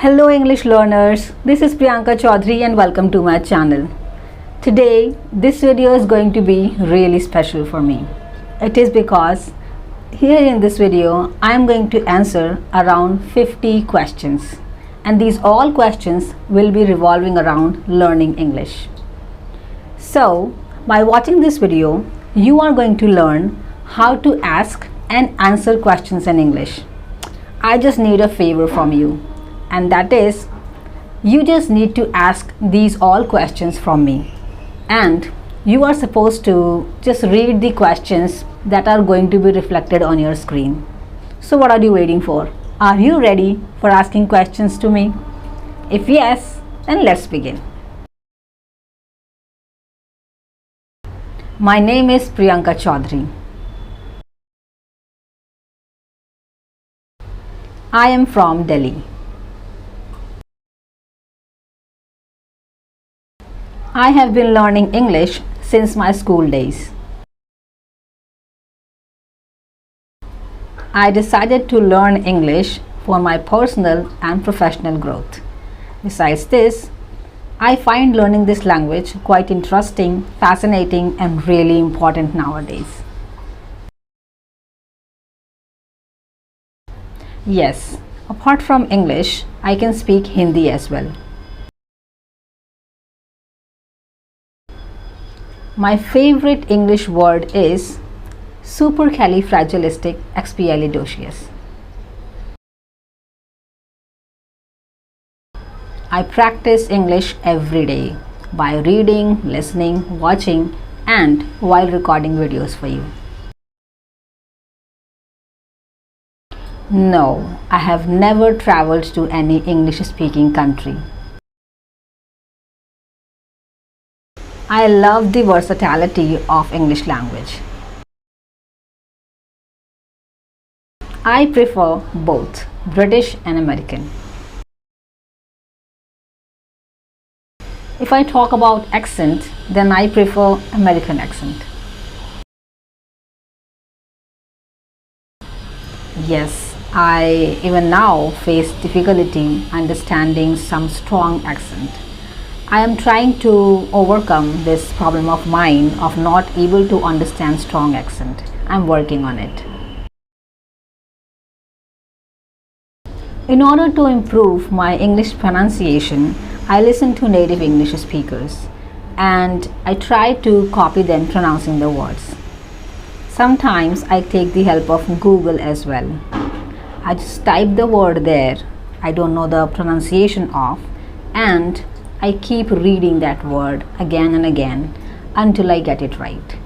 Hello English learners, this is Priyanka Chaudhary and welcome to my channel. Today this video is going to be really special for me. It is because here in this video I am going to answer around 50 questions, and these all questions will be revolving around learning English. So by watching this video you are going to learn how to ask and answer questions in English. I just need a favor from you, and that is you just need to ask these all questions from me, and you are supposed to just read the questions that are going to be reflected on your screen. So what are you waiting for? Are you ready for asking questions to me? If yes, then let's begin. My name is Priyanka Chaudhary. I am from Delhi. I have been learning English since my school days. I decided to learn English for my personal and professional growth. Besides this, I find learning this language quite interesting, fascinating, and really important nowadays. Yes, apart from English, I can speak Hindi as well. My favorite English word is supercalifragilisticexpialidocious. I practice English every day by reading, listening, watching, and while recording videos for you. No, I have never traveled to any English-speaking country. I love the versatility of English language. I prefer both British and American. If I talk about accent, then I prefer American accent. Yes, I even now face difficulty understanding some strong accent. I am trying to overcome this problem of mine of not able to understand strong accent. I'm working on it. In order to improve my English pronunciation, I listen to native English speakers and I try to copy them pronouncing the words. Sometimes I take the help of Google as well. I just type the word there I don't know the pronunciation of, and I keep reading that word again and again until I get it right.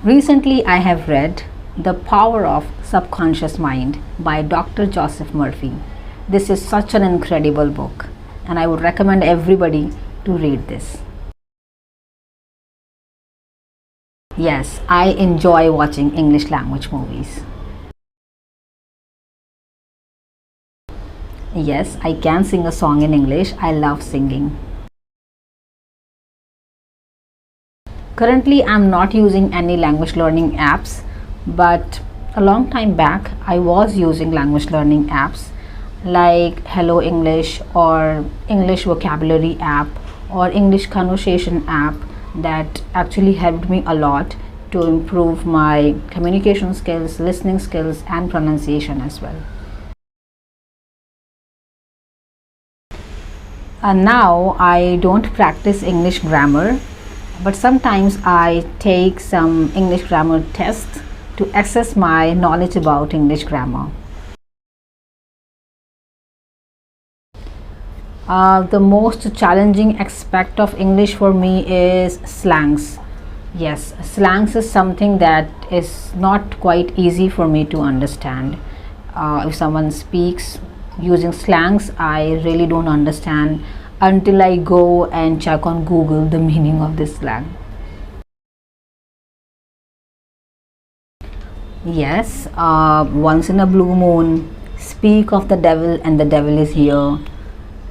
Recently I have read The Power of Subconscious Mind by Dr. Joseph Murphy. This is such an incredible book, and I would recommend everybody to read this. Yes, I enjoy watching English language movies. Yes, I can sing a song in English. I love singing. Currently, I'm not using any language learning apps, but a long time back, I was using language learning apps like Hello English or English Vocabulary app or English Conversation app that actually helped me a lot to improve my communication skills, listening skills, and pronunciation as well. And now I don't practice English grammar, but sometimes I take some English grammar tests to assess my knowledge about English grammar. The most challenging aspect of English for me is slangs. Yes, slangs is something that is not quite easy for me to understand. If someone speaks using slangs, I really don't understand until I go and check on Google the meaning of this slang. Yes, once in a blue moon, speak of the devil and the devil is here,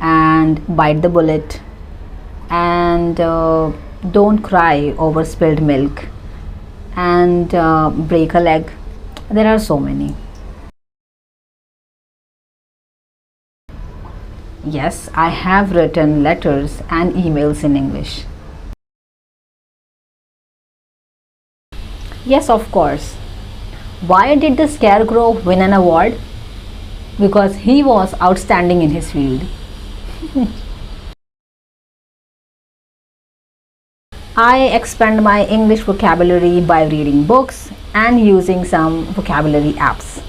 and bite the bullet, and don't cry over spilled milk, and break a leg. There are so many. Yes, I have written letters and emails in English. Yes, of course. Why did the scarecrow win an award? Because he was outstanding in his field. I expand my English vocabulary by reading books and using some vocabulary apps.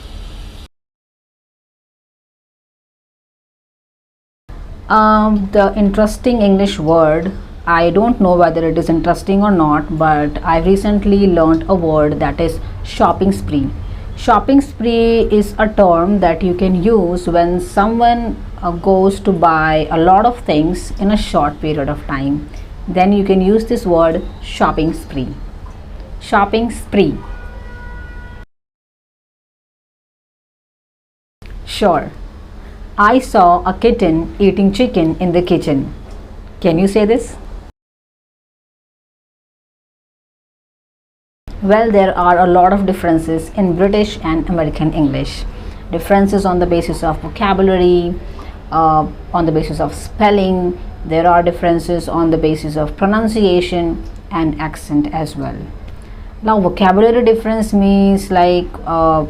The interesting English word, I don't know whether it is interesting or not, but I recently learned a word that is shopping spree. Shopping spree is a term that you can use when someone goes to buy a lot of things in a short period of time. Then you can use this word shopping spree. Shopping spree. Sure. I saw a kitten eating chicken in the kitchen. Can you say this? Well, there are a lot of differences in British and American English. Differences on the basis of vocabulary, on the basis of spelling. There are differences on the basis of pronunciation and accent as well. Now, vocabulary difference means like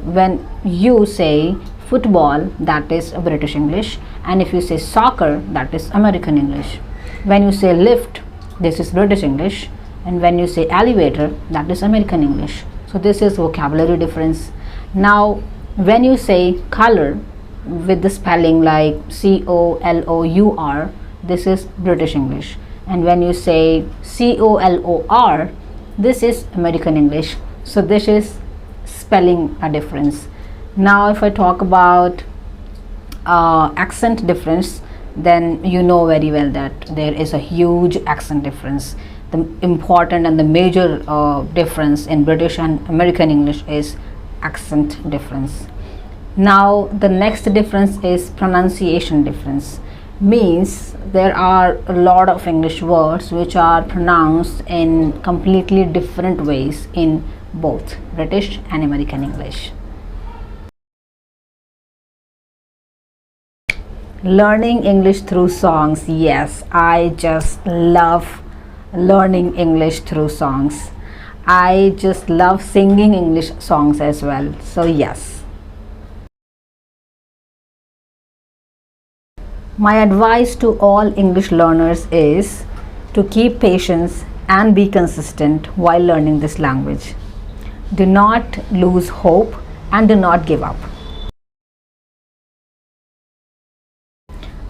when you say football, that is British English, and if you say soccer, that is American English. When you say lift, this is British English, and when you say elevator, that is American English. So this is vocabulary difference. Now, when you say color with the spelling like COLOUR, this is British English, and when you say COLOR, this is American English. So this is spelling a difference. Now if I talk about accent difference, then you know very well that there is a huge accent difference. The important and the major difference in British and American English is accent difference. Now the next difference is pronunciation difference. Means there are a lot of English words which are pronounced in completely different ways in both British and American English. Learning English through songs. Yes, I just love learning English through songs. I just love singing English songs as well. So yes. My advice to all English learners is to keep patience and be consistent while learning this language. Do not lose hope and do not give up.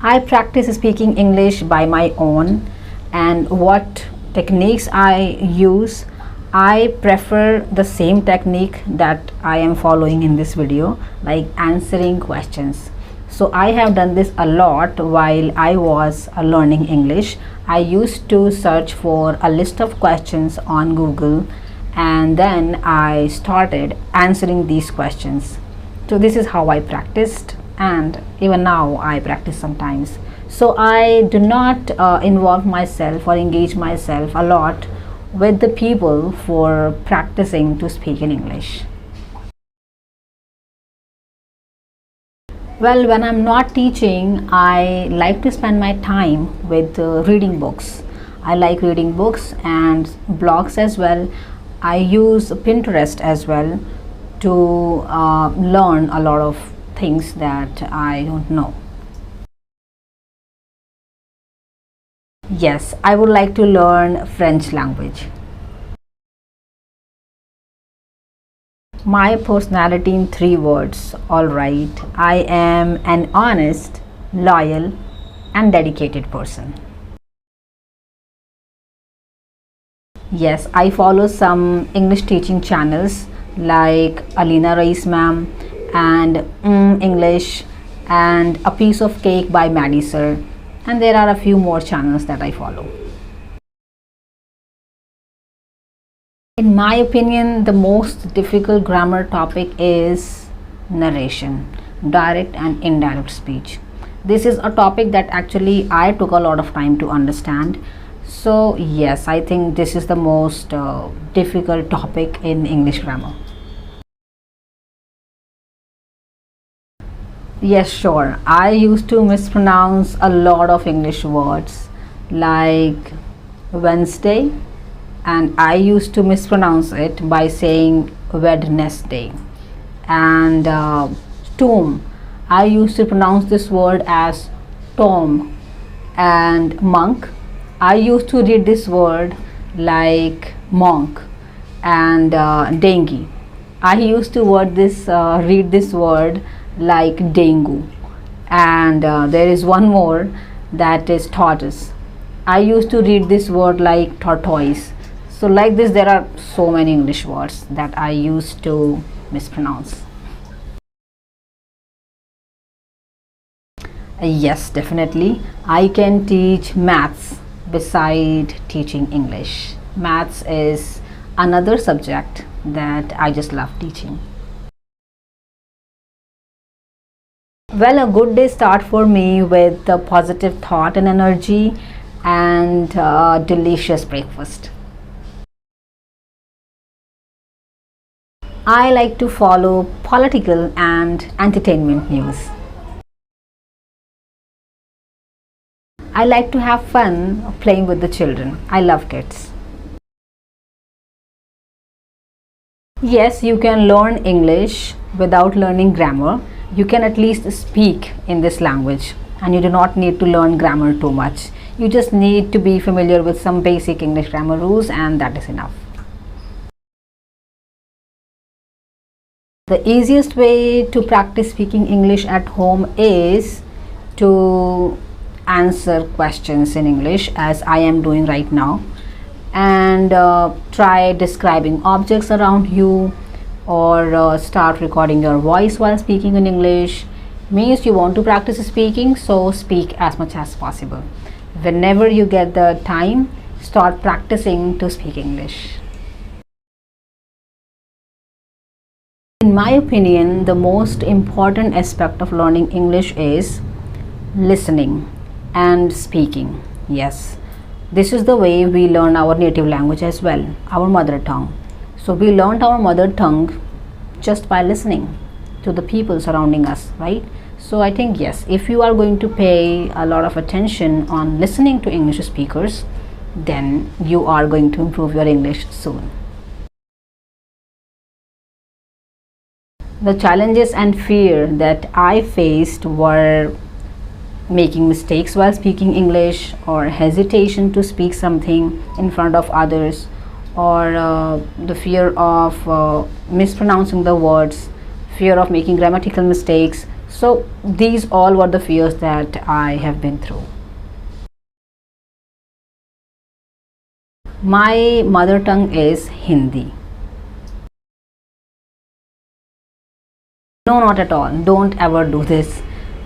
I practice speaking English by my own, and what techniques I use, I prefer the same technique that I am following in this video, like answering questions. So I have done this a lot while I was learning English. I used to search for a list of questions on Google, and then I started answering these questions. So this is how I practiced, and even now I practice sometimes. So I do not involve myself or engage myself a lot with the people for practicing to speak in English. Well, when I'm not teaching, I like to spend my time with reading books. I like reading books and blogs as well. I use Pinterest as well to learn a lot of things that I don't know. Yes, I would like to learn French language. My personality in 3 words. All right, I am an honest, loyal, and dedicated person. Yes, I follow some English teaching channels like Alina Rais ma'am and English and A Piece of Cake by Maddie sir, and there are a few more channels that I follow. In my opinion, the most difficult grammar topic is narration, direct and indirect speech. This is a topic that actually I took a lot of time to understand. So yes, I think this is the most difficult topic in English grammar. Yes, sure. I used to mispronounce a lot of English words like Wednesday, and I used to mispronounce it by saying Wednesday. And tomb, I used to pronounce this word as Tom. And monk, I used to read this word like monk. And dengue, I used to read this word like dengue. And there is one more, that is tortoise. I used to read this word like tortoise. So like this, there are so many English words that I used to mispronounce. Yes, definitely. I can teach maths beside teaching English. Maths is another subject that I just love teaching. Well, a good day start for me with a positive thought and energy and a delicious breakfast. I like to follow political and entertainment news. I like to have fun playing with the children. I love kids. Yes, you can learn English without learning grammar. You can at least speak in this language, and you do not need to learn grammar too much. You just need to be familiar with some basic English grammar rules, and that is enough. The easiest way to practice speaking English at home is to answer questions in English, as I am doing right now, and try describing objects around you, or start recording your voice while speaking in English. Means you want to practice speaking, so speak as much as possible. Whenever you get the time, start practicing to speak English. In my opinion, the most important aspect of learning English is listening and speaking. Yes, this is the way we learn our native language as well, our mother tongue. So we learned our mother tongue just by listening to the people surrounding us, right? So I think yes, if you are going to pay a lot of attention on listening to English speakers, then you are going to improve your English soon. The challenges and fear that I faced were making mistakes while speaking English, or hesitation to speak something in front of others, or the fear of mispronouncing the words, fear of making grammatical mistakes. So these all were the fears that I have been through. My mother tongue is Hindi. No, not at all. Don't ever do this.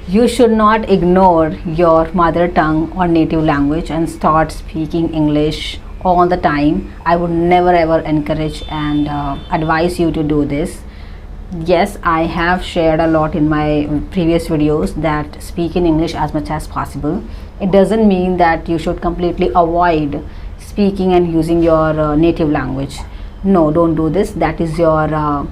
You should not ignore your mother tongue or native language and start speaking English all the time. I would never ever encourage and advise you to do this. Yes, I have shared a lot in my previous videos that speak in English as much as possible. It doesn't mean that you should completely avoid speaking and using your native language. No, don't do this. That is your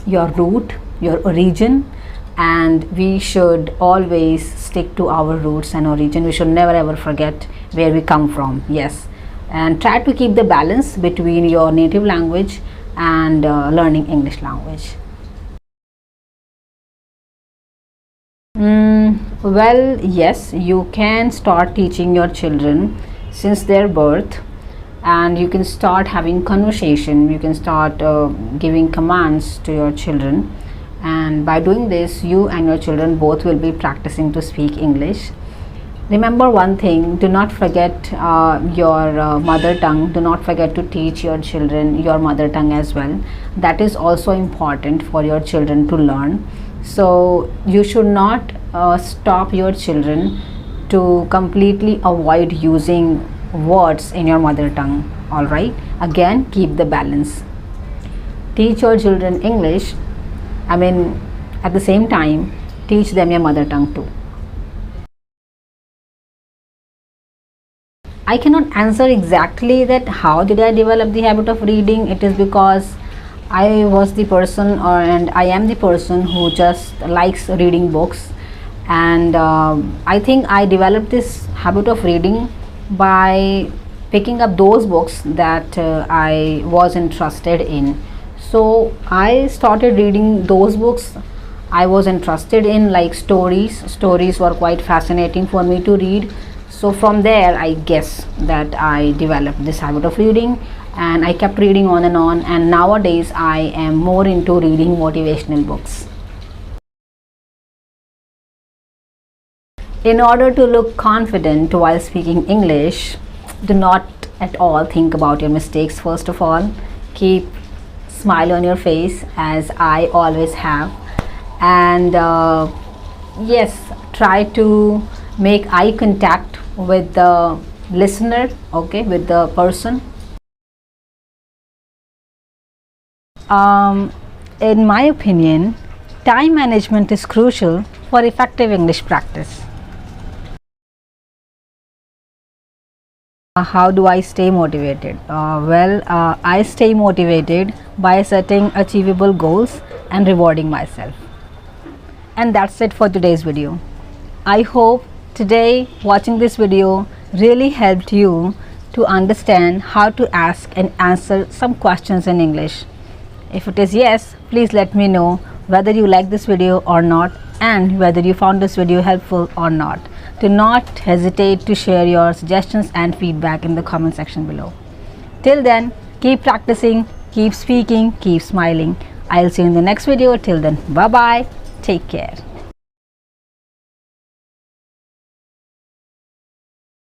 root, your origin, and we should always stick to our roots and origin. We should never ever forget where we come from. Yes, and try to keep the balance between your native language and learning English language. Well, yes, you can start teaching your children since their birth, and you can start having conversation. You can start giving commands to your children, and by doing this, you and your children both will be practicing to speak English. Remember one thing, do not forget your mother tongue. Do not forget to teach your children your mother tongue as well. That is also important for your children to learn. So you should not stop your children to completely avoid using words in your mother tongue. All right, again, keep the balance. Teach your children English, at the same time, teach them your mother tongue too. I cannot answer exactly that how did I develop the habit of reading. It is because I was the person, and I am the person who just likes reading books, and I think I developed this habit of reading by picking up those books that I was interested in. So I started reading those books I was interested in, like stories. Stories were quite fascinating for me to read. So from there, I guess that I developed this habit of reading, and I kept reading on, and nowadays I am more into reading motivational books. In order to look confident while speaking English, do not at all think about your mistakes. First of all, keep smile on your face, as I always have, and yes, try to make eye contact with the listener, okay, with the person. In my opinion, time management is crucial for effective English practice. How do I stay motivated? I stay motivated by setting achievable goals and rewarding myself. And that's it for today's video. I hope today watching this video really helped you to understand how to ask and answer some questions in English. If it is yes, please let me know whether you like this video or not, and whether you found this video helpful or not. Do not hesitate to share your suggestions and feedback in the comment section below. Till then, keep practicing, keep speaking, keep smiling. I'll see you in the next video. Till then, bye bye. Take care.